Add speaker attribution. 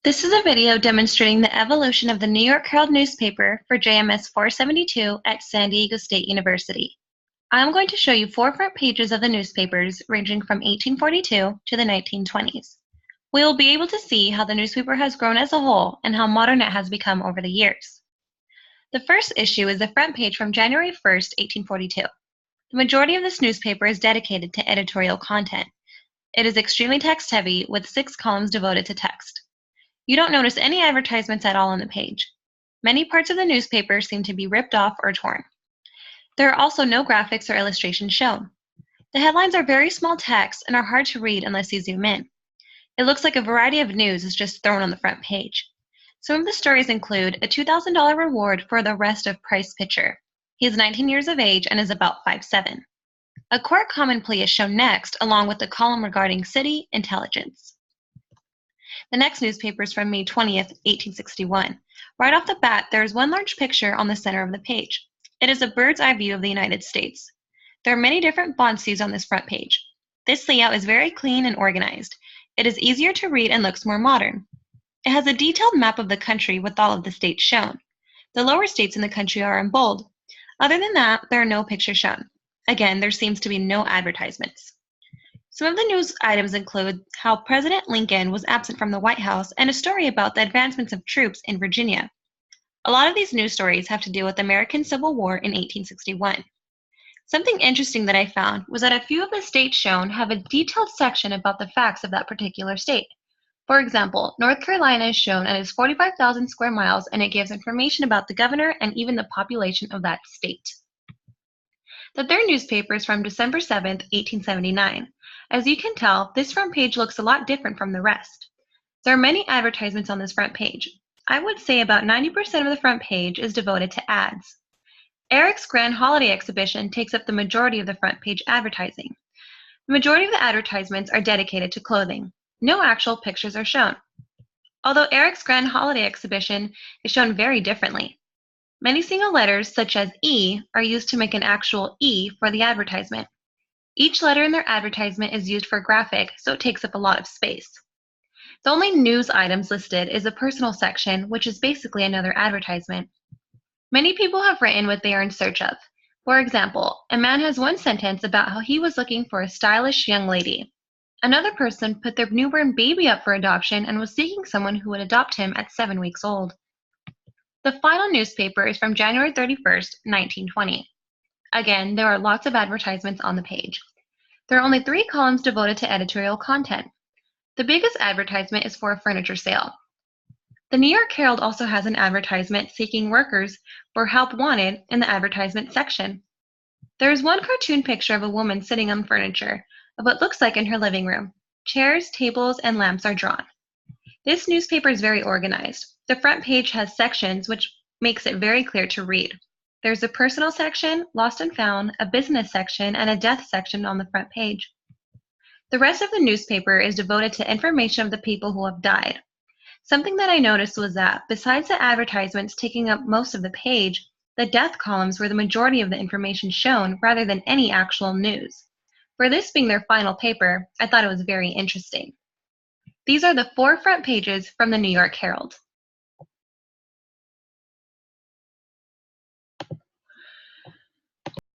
Speaker 1: This is a video demonstrating the evolution of the New York Herald newspaper for JMS 472 at San Diego State University. I'm going to show you 4 front pages of the newspapers ranging from 1842 to the 1920s. We will be able to see how the newspaper has grown as a whole and how modern it has become over the years. The first issue is the front page from January 1st, 1842. The majority of this newspaper is dedicated to editorial content. It is extremely text-heavy with 6 columns devoted to text. You don't notice any advertisements at all on the page. Many parts of the newspaper seem to be ripped off or torn. There are also no graphics or illustrations shown. The headlines are very small text and are hard to read unless you zoom in. It looks like a variety of news is just thrown on the front page. Some of the stories include a $2,000 reward for the arrest of Price Pitcher. He is 19 years of age and is about 5'7". A court common plea is shown next, along with a column regarding city intelligence. The next newspaper is from May 20th, 1861. Right off the bat, there is one large picture on the center of the page. It is a bird's eye view of the United States. There are many different fonts used on this front page. This layout is very clean and organized. It is easier to read and looks more modern. It has a detailed map of the country with all of the states shown. The lower states in the country are in bold. Other than that, there are no pictures shown. Again, there seems to be no advertisements. Some of the news items include how President Lincoln was absent from the White House and a story about the advancements of troops in Virginia. A lot of these news stories have to do with the American Civil War in 1861. Something interesting that I found was that a few of the states shown have a detailed section about the facts of that particular state. For example, North Carolina is shown and is 45,000 square miles, and it gives information about the governor and even the population of that state. The third newspaper is from December 7th, 1879. As you can tell, this front page looks a lot different from the rest. There are many advertisements on this front page. I would say about 90% of the front page is devoted to ads. Eric's Grand Holiday Exhibition takes up the majority of the front page advertising. The majority of the advertisements are dedicated to clothing. No actual pictures are shown. Although Eric's Grand Holiday Exhibition is shown very differently. Many single letters, such as E, are used to make an actual E for the advertisement. Each letter in their advertisement is used for graphic, so it takes up a lot of space. The only news items listed is a personal section, which is basically another advertisement. Many people have written what they are in search of. For example, a man has one sentence about how he was looking for a stylish young lady. Another person put their newborn baby up for adoption and was seeking someone who would adopt him at 7 weeks old. The final newspaper is from January 31st, 1920. Again, there are lots of advertisements on the page. There are only 3 columns devoted to editorial content. The biggest advertisement is for a furniture sale. The New York Herald also has an advertisement seeking workers for help wanted in the advertisement section. There is one cartoon picture of a woman sitting on furniture of what looks like in her living room. Chairs, tables, and lamps are drawn. This newspaper is very organized. The front page has sections, which makes it very clear to read. There's a personal section, lost and found, a business section, and a death section on the front page. The rest of the newspaper is devoted to information of the people who have died. Something that I noticed was that, besides the advertisements taking up most of the page, the death columns were the majority of the information shown rather than any actual news. For this being their final paper, I thought it was very interesting. These are the 4 front pages from the New York Herald.